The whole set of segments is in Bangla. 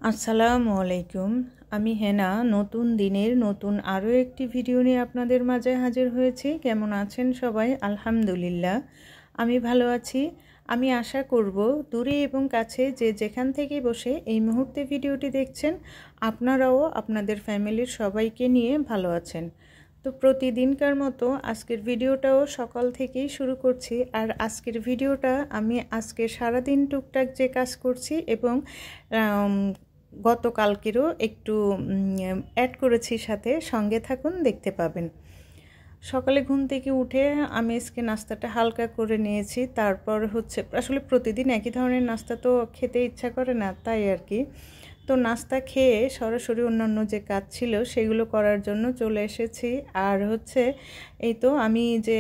আসসালামু আলাইকুম। আমি হেনা নতুন দিনের নতুন আরও একটি ভিডিও নিয়ে আপনাদের মাঝে হাজির হয়েছি। কেমন আছেন সবাই? আলহামদুলিল্লাহ আমি ভালো আছি। আমি আশা করব দূরে এবং কাছে যে যেখান থেকে বসে এই মুহূর্তে ভিডিওটি দেখছেন আপনারাও আপনাদের ফ্যামিলির সবাইকে নিয়ে ভালো আছেন। তো প্রতিদিনকার মতো আজকের ভিডিওটাও সকাল থেকেই শুরু করছি। আর আজকের ভিডিওটা আমি আজকে সারাদিন টুকটাক যে কাজ করছি এবং গতকালকেরও একটু অ্যাড করেছি সাথে, সঙ্গে থাকুন, দেখতে পাবেন। সকালে ঘুম থেকে উঠে আমি আজকে নাস্তাটা হালকা করে নিয়েছি। তারপর আসলে প্রতিদিন একই ধরনের নাস্তা তো খেতে ইচ্ছা করে না, তাই আর কি। তো নাস্তা খেয়ে সরাসরি অন্যান্য যে কাজ ছিল সেগুলো করার জন্য চলে এসেছি। আর এই তো আমি যে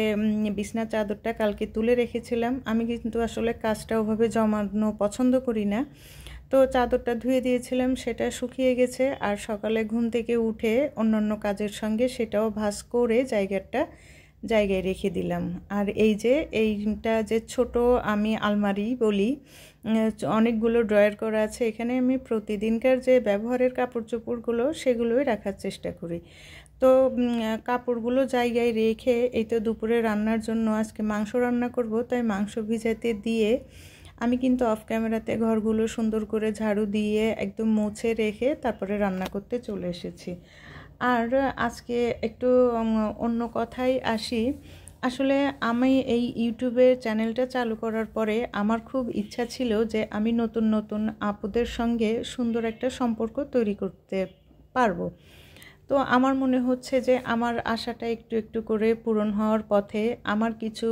বিছনা চাদরটা কালকে তুলে রেখেছিলাম, আমি কিন্তু আসলে কাজটা ওভাবে জমানো পছন্দ করি না। তো চাদরটা ধুয়ে দিয়েছিলাম, সেটা শুকিয়ে গেছে। আর সকালে ঘুম থেকে উঠে অন্যান্য কাজের সঙ্গে সেটাও ভাঁজ করে জায়গায় রেখে দিলাম। আর এইটা যে ছোট আমি আলমারি বলি, অনেকগুলো ড্রয়ার করা আছে। এখানে আমি প্রতিদিনকার যে ব্যবহারের কাপড় চোপড়গুলো সেগুলোই রাখার চেষ্টা করি। তো কাপড়গুলো জায়গায় রেখে এই তো দুপুরে রান্নার জন্য আজকে মাংস রান্না করব, তাই মাংস ভিজাতে দিয়ে আমি কিন্তু অফ ক্যামেরাতে ঘরগুলো সুন্দর করে ঝাড়ু দিয়ে একদম মুছে রেখে তারপরে রান্না করতে চলে এসেছি। আর আজকে একটু অন্য কথায় আসি। আসলে আমি এই ইউটিউবের চ্যানেলটা চালু করার পরে আমার খুব ইচ্ছা ছিল যে আমি নতুন নতুন আপুদের সঙ্গে সুন্দর একটা সম্পর্ক তৈরি করতে পারবো। তো আমার মনে হচ্ছে যে আমার আশাটা একটু একটু করে পূরণ হওয়ার পথে। আমার কিছু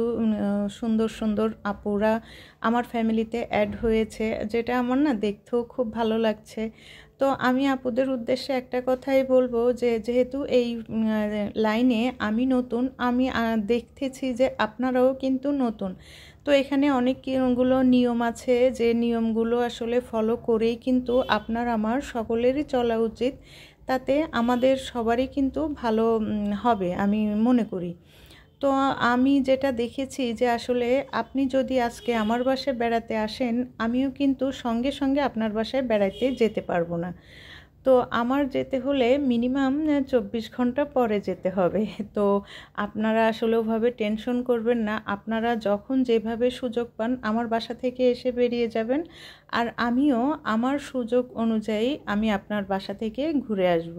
সুন্দর সুন্দর আপুরা আমার ফ্যামিলিতে অ্যাড হয়েছে, যেটা আমার না দেখতেও খুব ভালো লাগছে। তো আমি আপুদের উদ্দেশ্যে একটা কথাই বলবো যে যেহেতু এই লাইনে আমি নতুন, আমি দেখতেছি যে আপনারাও কিন্তু নতুন। তো এখানে অনেকগুলো নিয়ম আছে, যে নিয়মগুলো আসলে ফলো করেই কিন্তু আপনার আমার সকলেরই চলা উচিত। তাতে আমাদের সবারই কিন্তু ভালো হবে আমি মনে করি। তো আমি যেটা দেখেছি যে আসলে আপনি যদি আজকে আমার বাসায় বেড়াতে আসেন, আমিও কিন্তু সঙ্গে সঙ্গে আপনার বাসায় বেড়াতে যেতে পারবো না। তো আমার যেতে হলে মিনিমাম 24 ঘন্টা পরে যেতে হবে। তো আপনারা আসলে ওভাবে টেনশন করবেন না। আপনারা যখন যেভাবে সুযোগ পান আমার বাসা থেকে এসে বেরিয়ে যাবেন, আর আমিও আমার সুযোগ অনুযায়ী আমি আপনার বাসা থেকে ঘুরে আসব।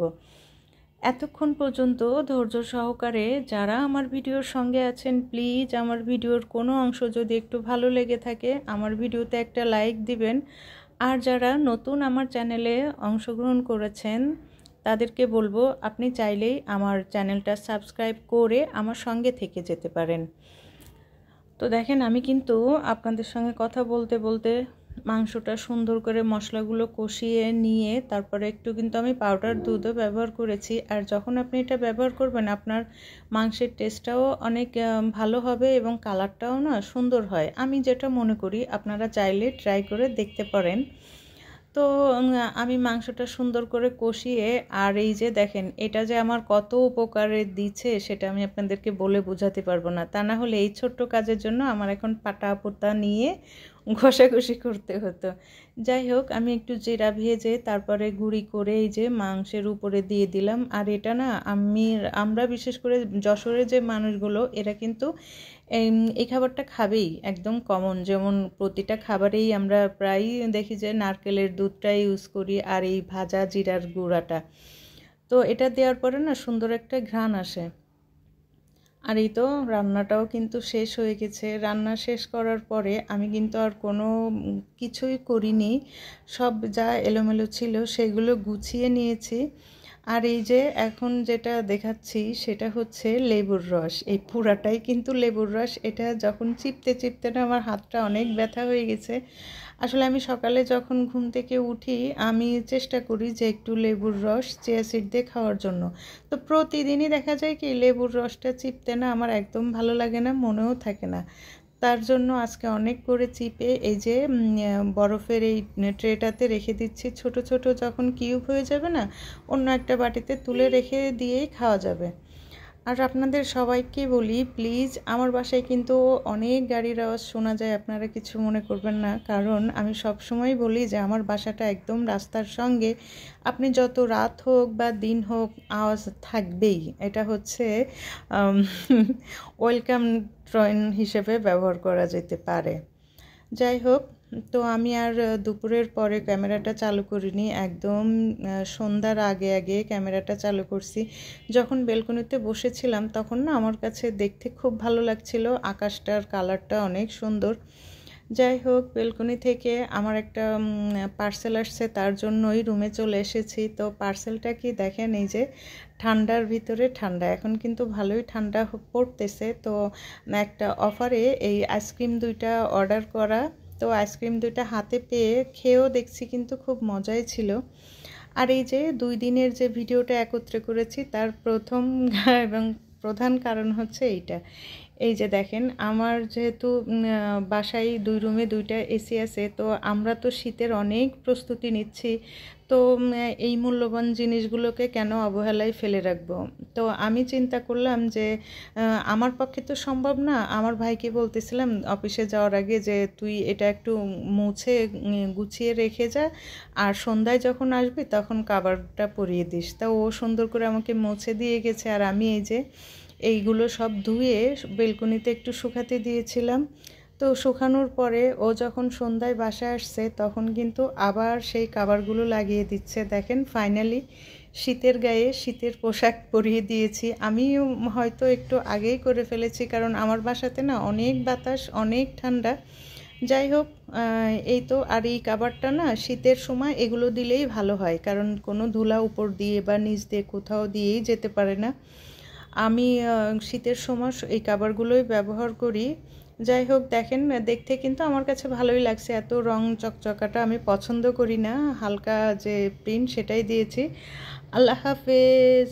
এতক্ষণ পর্যন্ত ধৈর্য সহকারে যারা আমার ভিডিওর সঙ্গে আছেন, প্লিজ আমার ভিডিওর কোনো অংশ যদি একটু ভালো লেগে থাকে আমার ভিডিওতে একটা লাইক দিবেন। আর যারা নতুন আমার চ্যানেলে অংশগ্রহণ করেছেন তাদেরকে বলবো আপনি চাইলেই আমার চ্যানেলটা সাবস্ক্রাইব করে আমার সঙ্গে থেকে যেতে পারেন। তো দেখেন, আমি কিন্তু আপনাদের সঙ্গে কথা বলতে বলতে মাংসটা সুন্দর করে মশলাগুলো কষিয়ে নিয়ে তারপরে একটু কিন্তু আমি পাউডার দুধও ব্যবহার করেছি। আর যখন আপনি এটা ব্যবহার করবেন আপনার মাংসের টেস্টটাও অনেক ভালো হবে এবং কালারটাও না সুন্দর হয়। আমি যেটা মনে করি আপনারা চাইলে ট্রাই করে দেখতে পারেন। তো আমি মাংসটা সুন্দর করে কষিয়ে, আর এই যে দেখেন এটা যে আমার কত উপকারে দিচ্ছে সেটা আমি আপনাদেরকে বলে বোঝাতে পারবো না। তা না হলে এই ছোট্ট কাজের জন্য আমার এখন পাটা পোতা নিয়ে ঘষাঘষি করতে হতো। যাই হোক, আমি একটু জিরা ভেজে তারপরে গুঁড়ি করে এই যে মাংসের উপরে দিয়ে দিলাম। আর এটা না আমরা বিশেষ করে যশোরের যে মানুষগুলো এরা কিন্তু এই খাবারটা খাবেই, একদম কমন। যেমন প্রতিটা খাবারেই আমরা প্রায়ই দেখি যে নারকেলের দুধটা ইউজ করি আর এই ভাজা জিরার গুঁড়াটা। তো এটা দেওয়ার পরে না সুন্দর একটা ঘ্রাণ আসে। আর এই তো রান্নাটাও কিন্তু শেষ হয়ে গেছে। রান্না শেষ করার পরে আমি কিন্তু আর কোনো কিছুই করিনি, সব যা এলোমেলো ছিল সেগুলো গুছিয়ে নিয়েছি। আর এই যে এখন যেটা দেখাচ্ছি সেটা হচ্ছে লেবুর রস। এই পুরাটাই কিন্তু লেবুর রস। এটা যখন চিপতে চিপতে না আমার হাতটা অনেক ব্যথা হয়ে গেছে। আসলে আমি সকালে যখন ঘুম থেকে উঠি আমি চেষ্টা করি যে একটু লেবুর রস চিয়া সিড দিয়ে খাওয়ার জন্য। তো প্রতিদিনই দেখা যায় কি লেবুর রসটা চিপতে না আমার একদম ভালো লাগে না, মনেও থাকে না। তার জন্য আজকে অনেক করে চিপে এই যে বরফের এই ট্রেটাতে রেখে দিচ্ছি। ছোট ছোট যখন কিউব হয়ে যাবে না, অন্য একটা বাটিতে তুলে রেখে দিয়েই খাওয়া যাবে। আর আপনাদের সবাইকে বলি প্লিজ, আমার বাসায় কিন্তু অনেক গাড়ির আওয়াজ শোনা যায়, আপনারা কিছু মনে করবেন না। কারণ আমি সব সময় বলি যে আমার বাসাটা একদম রাস্তার সঙ্গে, আপনি যত রাত হোক বা দিন হোক আওয়াজ থাকবেই। এটা হচ্ছে ওয়েলকাম ট্রেন হিসেবে ব্যবহার করা যেতে পারে। যাই হোক, তো আমি আর দুপুরের পরে ক্যামেরাটা চালু করিনি, একদম সন্ধ্যার আগে আগে ক্যামেরাটা চালু করছি। যখন বেলকনিতে বসেছিলাম তখন না আমার কাছে দেখতে খুব ভালো লাগছিল, আকাশটার কালারটা অনেক সুন্দর। যাই হোক, বেলকনি থেকে আমার একটা পার্সেল আসছে, তার জন্যই রুমে চলে এসেছি। তো পার্সেলটা কি দেখেন, এই যে ঠান্ডার ভিতরে ঠান্ডা, এখন কিন্তু ভালোই ঠান্ডা পড়তেছে। তো একটা অফারে এই আইসক্রিম দুইটা অর্ডার করা, তো আইসক্রিম দুইটা হাতে পেয়ে খেয়েও দেখছি কিন্তু খুব মজাই ছিল। আর এই যে 2 দিনের যে ভিডিওটা একত্রে করেছি তার প্রথম এবং প্রধান কারণ হচ্ছে এইটা। এই যে দেখেন, আমার যেহেতু বাসায় 2 রুমে 2টা এসি আছে, তো আমরা তো শীতের অনেক প্রস্তুতি নিচ্ছি। তো এই মূল্যবান জিনিসগুলোকে কেন অবহেলায় ফেলে রাখবো। তো আমি চিন্তা করলাম যে আমার পক্ষে তো সম্ভব না। আমার ভাইকে বলতেছিলাম অফিসে যাওয়ার আগে যে তুই এটা একটু মুছে গুছিয়ে রেখে যা, আর সন্ধ্যায় যখন আসবি তখন কাভারটা পরিয়ে দিস। তা ও সুন্দর করে আমাকে মুছে দিয়ে গেছে। আর আমি এই যে এইগুলো সব ধুয়ে বেলকনিতে একটু শুকাতে দিয়েছিলাম। তো শুকানোর পরে ও যখন সন্ধ্যায় বাসায় আসছে তখন কিন্তু আবার সেই কাভারগুলো লাগিয়ে দিচ্ছে। দেখেন, ফাইনালি শীতের গায়ে শীতের পোশাক পরিয়ে দিয়েছি। আমিও হয়তো একটু আগেই করে ফেলেছি, কারণ আমার বাসাতে না অনেক বাতাস, অনেক ঠান্ডা। যাই হোক, এই তো। আর এই কাভারটা না শীতের সময় এগুলো দিলেই ভালো হয়, কারণ কোনো ধুলা উপর দিয়ে বা নিচ দিয়ে কোথাও দিয়েই যেতে পারে না। আমি শীতের সময় এই কাভারগুলোই ব্যবহার করি। যাই হোক, দেখেন দেখতে কিন্তু আমার কাছে ভালোই লাগছে। এত রং চকচকাটা আমি পছন্দ করি না, হালকা যে প্রিন্ট সেটাই দিয়েছি। আল্লাহ হাফেজ।